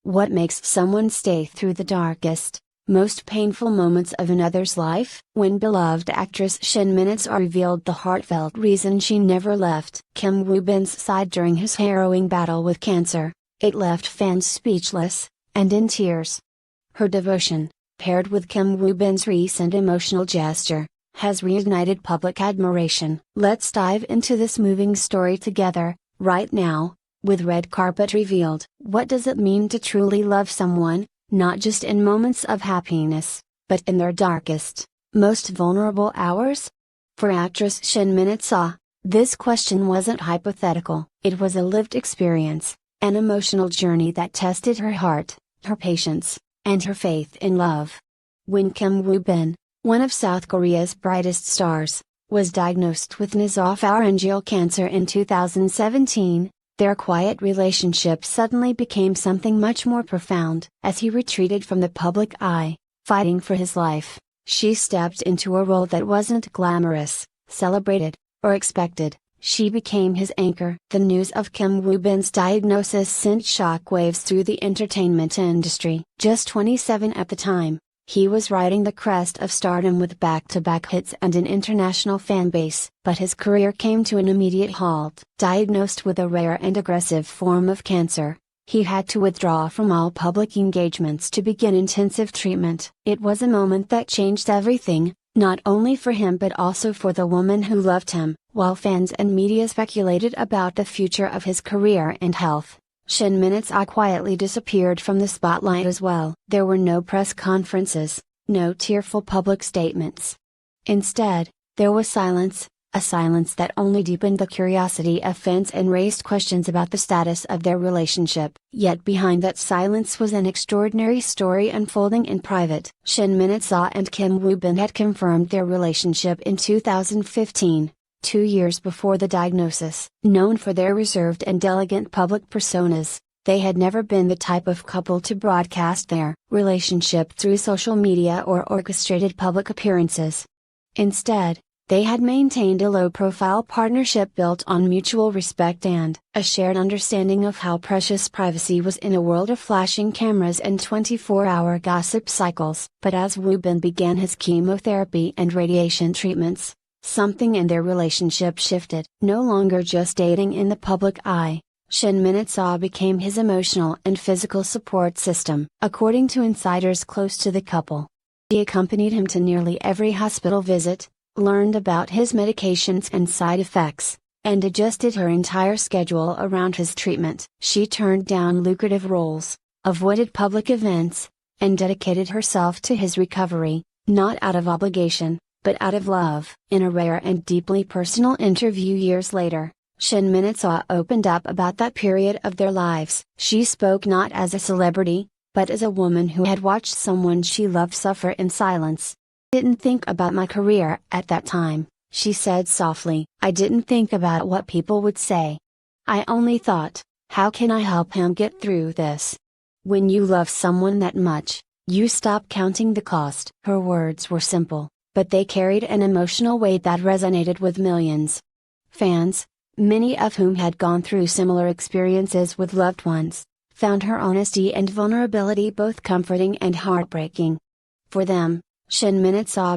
What makes someone stay through the darkest, most painful moments of another's life? When beloved actress Shin revealed the heartfelt reason she never left Kim Woo-bin's side during his harrowing battle with cancer, it left fans speechless, and in tears. Her devotion, paired with Kim Woo-bin's recent emotional gesture, has reignited public admiration. Let's dive into this moving story together, right now, with red carpet revealed. What does it mean to truly love someone, not just in moments of happiness, but in their darkest, most vulnerable hours? For actress Shin, this question wasn't hypothetical. It was a lived experience, an emotional journey that tested her heart, her patience, and her faith in love. When Kim Woo-bin, one of South Korea's brightest stars, was diagnosed with nasopharyngeal cancer in 2017, their quiet relationship suddenly became something much more profound. As he retreated from the public eye, fighting for his life, she stepped into a role that wasn't glamorous, celebrated, or expected. She became his anchor. The news of Kim Woo-bin's diagnosis sent shockwaves through the entertainment industry. Just 27 at the time, he was riding the crest of stardom with back-to-back hits and an international fan base. But his career came to an immediate halt. Diagnosed with a rare and aggressive form of cancer, he had to withdraw from all public engagements to begin intensive treatment. It was a moment that changed everything, not only for him but also for the woman who loved him. While fans and media speculated about the future of his career and health, Shin quietly disappeared from the spotlight as well. There were no press conferences, no tearful public statements. Instead, there was silence, a silence that only deepened the curiosity of fans and raised questions about the status of their relationship. Yet behind that silence was an extraordinary story unfolding in private. Shin and Kim Woo-bin had confirmed their relationship in 2015. 2 years before the diagnosis. Known for their reserved and elegant public personas, they had never been the type of couple to broadcast their relationship through social media or orchestrated public appearances. Instead, they had maintained a low-profile partnership built on mutual respect and a shared understanding of how precious privacy was in a world of flashing cameras and 24-hour gossip cycles. But as Woo-bin began his chemotherapy and radiation treatments, something in their relationship shifted. No longer just dating in the public eye, Shin became his emotional and physical support system. According to insiders close to the couple, she accompanied him to nearly every hospital visit, learned about his medications and side effects, and adjusted her entire schedule around his treatment. She turned down lucrative roles, avoided public events, and dedicated herself to his recovery, not out of obligation, but out of love. In a rare and deeply personal interview years later, Shin opened up about that period of their lives. She spoke not as a celebrity, but as a woman who had watched someone she loved suffer in silence. "Didn't think about my career at that time," she said softly. "I didn't think about what people would say. I only thought, how can I help him get through this?" When you love someone that much, you stop counting the cost. Her words were simple, but they carried an emotional weight that resonated with millions. Fans, many of whom had gone through similar experiences with loved ones, found her honesty and vulnerability both comforting and heartbreaking. For them, Shin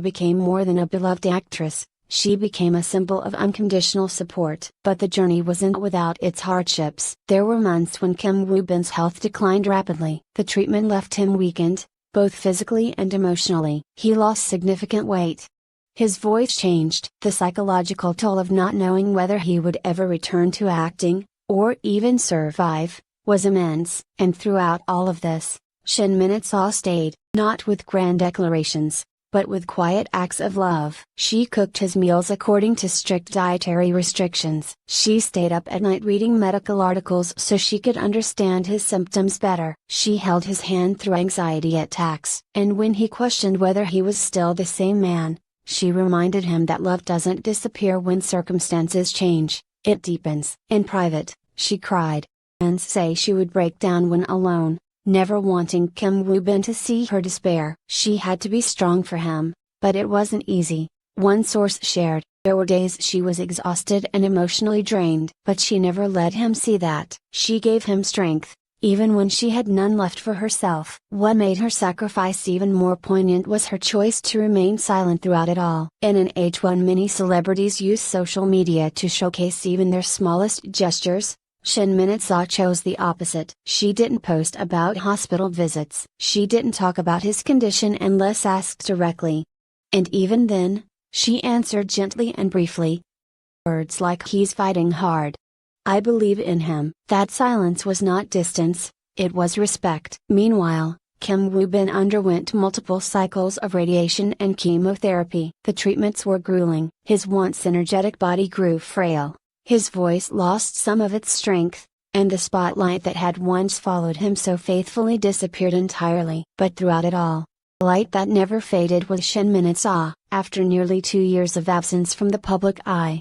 became more than a beloved actress, she became a symbol of unconditional support. But the journey wasn't without its hardships. There were months when Kim Woo-bin's health declined rapidly. The treatment left him weakened, both physically and emotionally. He lost significant weight. His voice changed. The psychological toll of not knowing whether he would ever return to acting, or even survive, was immense. And throughout all of this, Shin stayed, not with grand declarations, but with quiet acts of love. She cooked his meals according to strict dietary restrictions. She stayed up at night reading medical articles so she could understand his symptoms better. She held his hand through anxiety attacks. And when he questioned whether he was still the same man, she reminded him that love doesn't disappear when circumstances change, it deepens. In private, she cried. Fans say she would break down when alone, never wanting Kim Woo-bin to see her despair. She had to be strong for him, but it wasn't easy. One source shared, there were days she was exhausted and emotionally drained. But she never let him see that. She gave him strength, even when she had none left for herself. What made her sacrifice even more poignant was her choice to remain silent throughout it all. In an age when many celebrities use social media to showcase even their smallest gestures, Shin Minutsaw chose the opposite. She didn't post about hospital visits. She didn't talk about his condition unless asked directly. And even then, she answered gently and briefly. Words like "he's fighting hard. I believe in him." That silence was not distance, it was respect. Meanwhile, Kim Woo-bin underwent multiple cycles of radiation and chemotherapy. The treatments were grueling. His once energetic body grew frail. His voice lost some of its strength, and the spotlight that had once followed him so faithfully disappeared entirely. But throughout it all, the light that never faded was Shin Minutsaw. After nearly 2 years of absence from the public eye,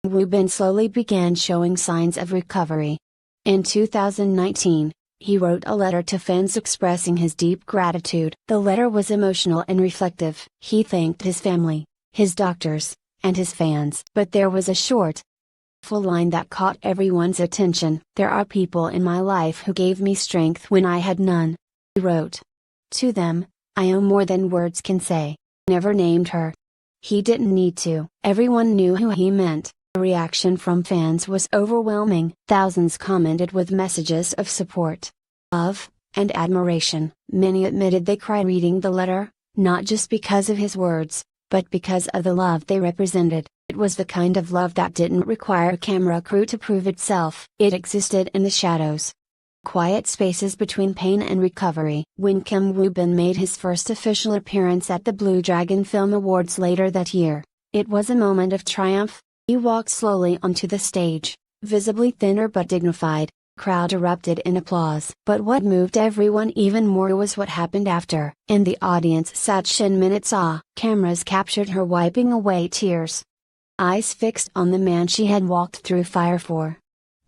Woo-bin slowly began showing signs of recovery. In 2019, he wrote a letter to fans expressing his deep gratitude. The letter was emotional and reflective. He thanked his family, his doctors, and his fans. But there was a short, full line that caught everyone's attention. "There are people in my life who gave me strength when I had none," he wrote. "To them, I owe more than words can say." Never named her. He didn't need to. Everyone knew who he meant. The reaction from fans was overwhelming. Thousands commented with messages of support, love, and admiration. Many admitted they cried reading the letter, not just because of his words, but because of the love they represented. It was the kind of love that didn't require a camera crew to prove itself. It existed in the shadows. Quiet spaces between pain and recovery. When Kim Woo-bin made his first official appearance at the Blue Dragon Film Awards later that year, it was a moment of triumph. He walked slowly onto the stage, visibly thinner but dignified. Crowd erupted in applause. But what moved everyone even more was what happened after. In the audience sat Shin Minutsaw. Cameras captured her wiping away tears, eyes fixed on the man she had walked through fire for.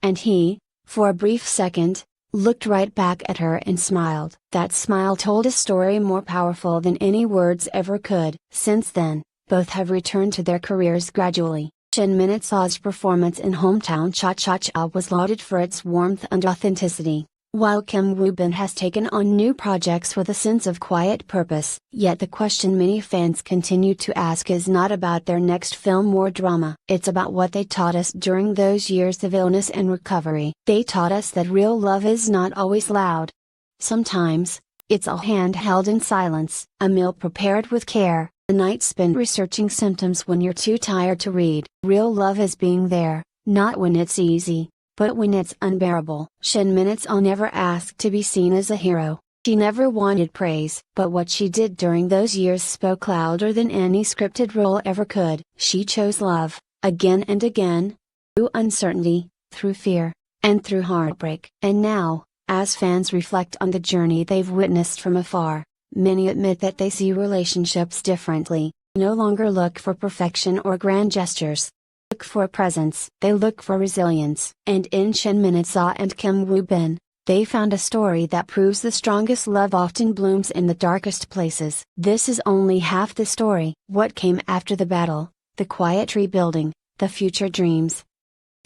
And he, for a brief second, looked right back at her and smiled. That smile told a story more powerful than any words ever could. Since then, both have returned to their careers gradually. Shin Minutsaw's performance in Hometown Cha-Cha-Cha was lauded for its warmth and authenticity, while Kim Woo-bin has taken on new projects with a sense of quiet purpose. Yet the question many fans continue to ask is not about their next film or drama. It's about what they taught us during those years of illness and recovery. They taught us that real love is not always loud. Sometimes, it's a hand held in silence, a meal prepared with care, a night spent researching symptoms when you're too tired to read. Real love is being there, not when it's easy, but when it's unbearable. Shin Minutsaw never asked to be seen as a hero. She never wanted praise. But what she did during those years spoke louder than any scripted role ever could. She chose love, again and again, through uncertainty, through fear, and through heartbreak. And now, as fans reflect on the journey they've witnessed from afar, many admit that they see relationships differently. No longer look for perfection or grand gestures. Look for presence. They look for resilience. And in Shin Minutsaw and Kim Woo-bin, they found a story that proves the strongest love often blooms in the darkest places. This is only half the story. What came after the battle, the quiet rebuilding, the future dreams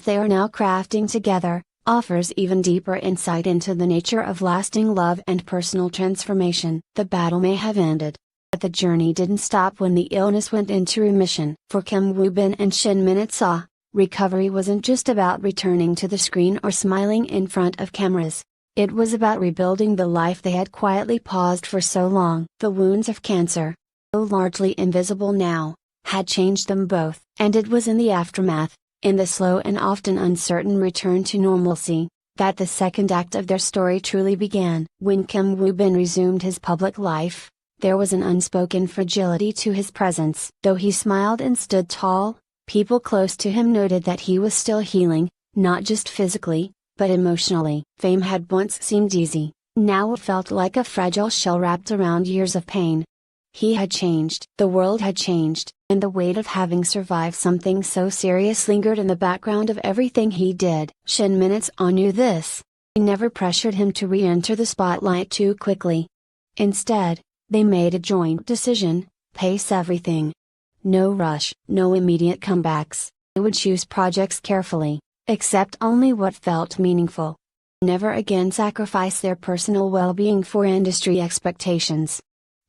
they are now crafting together, offers even deeper insight into the nature of lasting love and personal transformation. The battle may have ended, but the journey didn't stop when the illness went into remission. For Kim Woo-bin and Shin Minutsaw, recovery wasn't just about returning to the screen or smiling in front of cameras. It was about rebuilding the life they had quietly paused for so long. The wounds of cancer, though largely invisible now, had changed them both. And it was in the aftermath, in the slow and often uncertain return to normalcy, that the second act of their story truly began. When Kim Woo-bin resumed his public life, there was an unspoken fragility to his presence. Though he smiled and stood tall, people close to him noted that he was still healing, not just physically, but emotionally. Fame had once seemed easy, now it felt like a fragile shell wrapped around years of pain. He had changed. The world had changed, and the weight of having survived something so serious lingered in the background of everything he did. Shin Minutsaw knew this. He never pressured him to re-enter the spotlight too quickly. Instead, they made a joint decision: pace everything. No rush, no immediate comebacks. They would choose projects carefully, accept only what felt meaningful. never again sacrifice their personal well-being for industry expectations.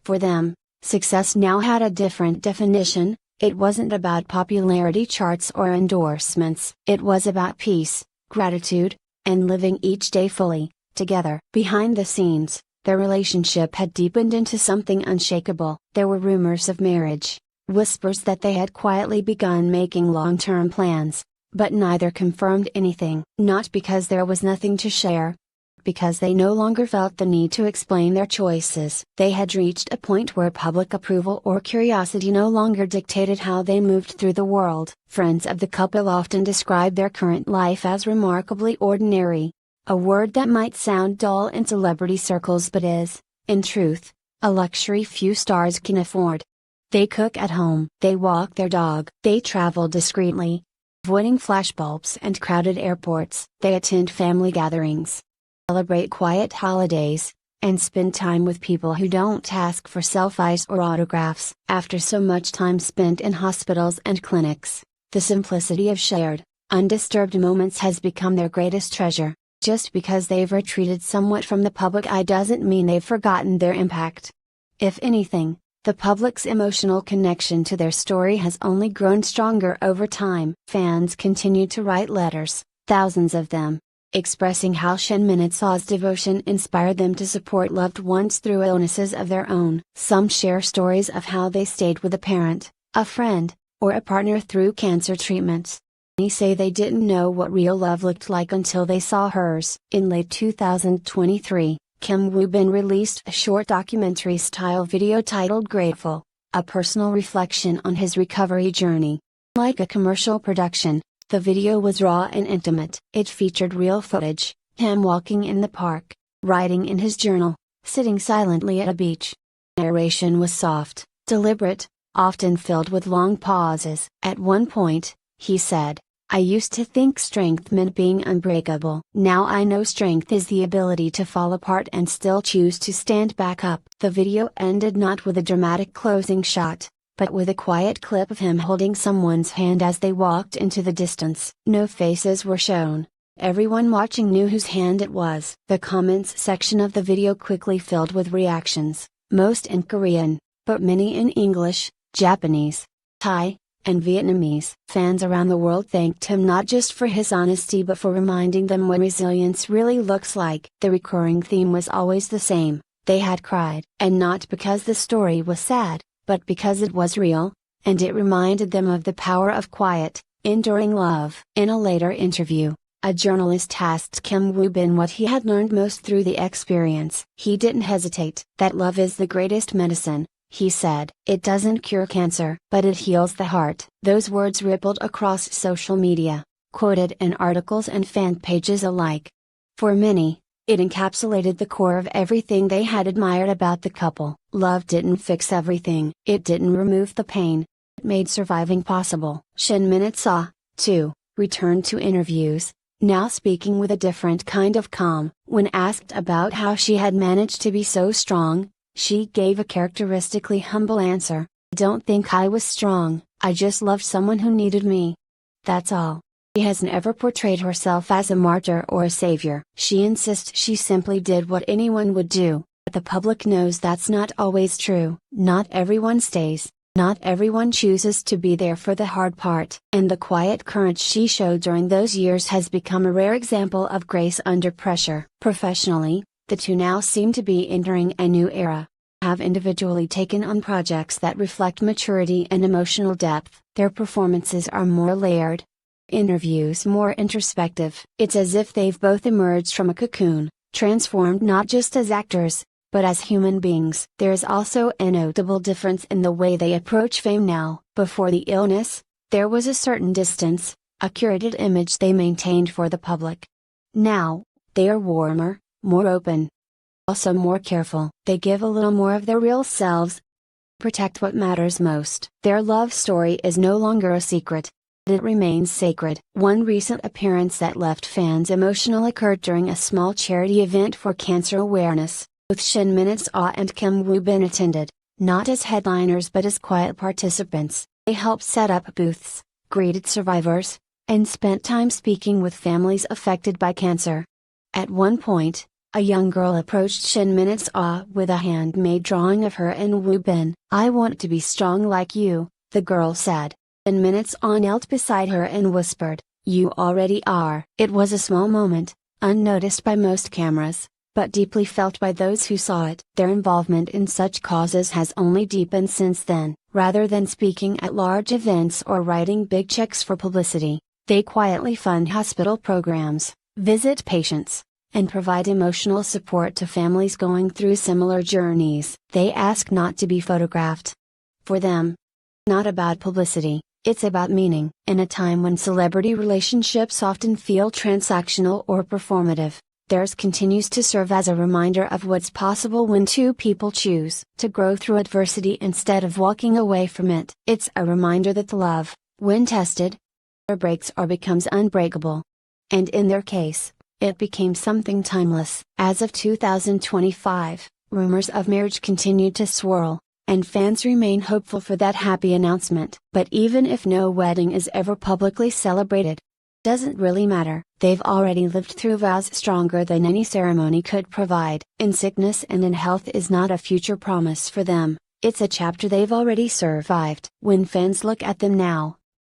For them, success now had a different definition. It wasn't about popularity charts or endorsements. It was about peace, gratitude, and living each day fully, together. Behind the scenes, their relationship had deepened into something unshakable. There were rumors of marriage, whispers that they had quietly begun making long-term plans, but neither confirmed anything. Not because there was nothing to share, because they no longer felt the need to explain their choices. They had reached a point where public approval or curiosity no longer dictated how they moved through the world. Friends of the couple often describe their current life as remarkably ordinary, a word that might sound dull in celebrity circles but is, in truth, a luxury few stars can afford. They cook at home. They walk their dog. They travel discreetly, avoiding flashbulbs and crowded airports. They attend family gatherings, celebrate quiet holidays, and spend time with people who don't ask for selfies or autographs. After so much time spent in hospitals and clinics, the simplicity of shared, undisturbed moments has become their greatest treasure. Just because they've retreated somewhat from the public eye doesn't mean they've forgotten their impact. If anything, the public's emotional connection to their story has only grown stronger over time. Fans continue to write letters, thousands of them, expressing how Shin Minutsa's devotion inspired them to support loved ones through illnesses of their own. Some share stories of how they stayed with a parent, a friend, or a partner through cancer treatments. Many say they didn't know what real love looked like until they saw hers. In late 2023, Kim Woo-bin released a short documentary-style video titled Grateful, a personal reflection on his recovery journey. Like a commercial production, the video was raw and intimate. It featured real footage, him walking in the park, writing in his journal, sitting silently at a beach. Narration was soft, deliberate, often filled with long pauses. At one point, he said, "I used to think strength meant being unbreakable. Now I know strength is the ability to fall apart and still choose to stand back up." The video ended not with a dramatic closing shot, but with a quiet clip of him holding someone's hand as they walked into the distance. No faces were shown. Everyone watching knew whose hand it was. The comments section of the video quickly filled with reactions, most in Korean, but many in English, Japanese, Thai, and Vietnamese. Fans around the world thanked him not just for his honesty but for reminding them what resilience really looks like. The recurring theme was always the same: they had cried. And not because the story was sad, but because it was real, and it reminded them of the power of quiet, enduring love. In a later interview, a journalist asked Kim Woo-bin what he had learned most through the experience. He didn't hesitate. "That love is the greatest medicine," he said. "It doesn't cure cancer, but it heals the heart." Those words rippled across social media, quoted in articles and fan pages alike. For many, it encapsulated the core of everything they had admired about the couple. Love didn't fix everything. It didn't remove the pain. It made surviving possible. Shin Minutsa, too, returned to interviews, now speaking with a different kind of calm. When asked about how she had managed to be so strong, she gave a characteristically humble answer: "I don't think I was strong, I just loved someone who needed me. That's all." She has never portrayed herself as a martyr or a savior. She insists she simply did what anyone would do, but the public knows that's not always true. Not everyone stays, not everyone chooses to be there for the hard part. And the quiet courage she showed during those years has become a rare example of grace under pressure. Professionally, the two now seem to be entering a new era. Have individually taken on projects that reflect maturity and emotional depth. Their performances are more layered, interviews more introspective. It's as if they've both emerged from a cocoon, transformed not just as actors, but as human beings. There's also a notable difference in the way they approach fame now. Before the illness, there was a certain distance, a curated image they maintained for the public. Now, they are warmer, more open, also more careful. They give a little more of their real selves, protect what matters most. Their love story is no longer a secret. It remains sacred. One recent appearance that left fans emotional occurred during a small charity event for cancer awareness. Both Shin Minutsa and Kim Woo-bin attended, not as headliners but as quiet participants. They helped set up booths, greeted survivors, and spent time speaking with families affected by cancer. At one point, a young girl approached Shin Minutes Ah with a handmade drawing of her and Wu Bin. "I want to be strong like you," the girl said. Shin Minutes Ah knelt beside her and whispered, "You already are." It was a small moment, unnoticed by most cameras, but deeply felt by those who saw it. Their involvement in such causes has only deepened since then. Rather than speaking at large events or writing big checks for publicity, they quietly fund hospital programs, visit patients, and provide emotional support to families going through similar journeys. They ask not to be photographed. For them, not about publicity, it's about meaning. In a time when celebrity relationships often feel transactional or performative, theirs continues to serve as a reminder of what's possible when two people choose to grow through adversity instead of walking away from it. It's a reminder that love, when tested, or breaks or becomes unbreakable. And in their case, it became something timeless. As of 2025, rumors of marriage continue to swirl, and fans remain hopeful for that happy announcement. But even if no wedding is ever publicly celebrated, doesn't really matter. They've already lived through vows stronger than any ceremony could provide. In sickness and in health is not a future promise for them, it's a chapter they've already survived. When fans look at them now,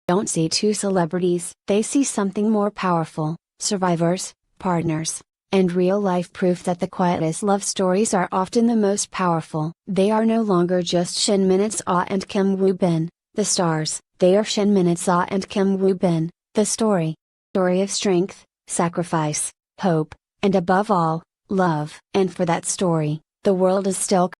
don't see two celebrities, they see something more powerful: survivors, partners, and real-life proof that the quietest love stories are often the most powerful. They are no longer just Shin Minutes Ah and Kim Woo Bin, the stars. They are Shin Minutes Ah and Kim Woo Bin, the story. Story of strength, sacrifice, hope, and above all, love. And for that story, the world is still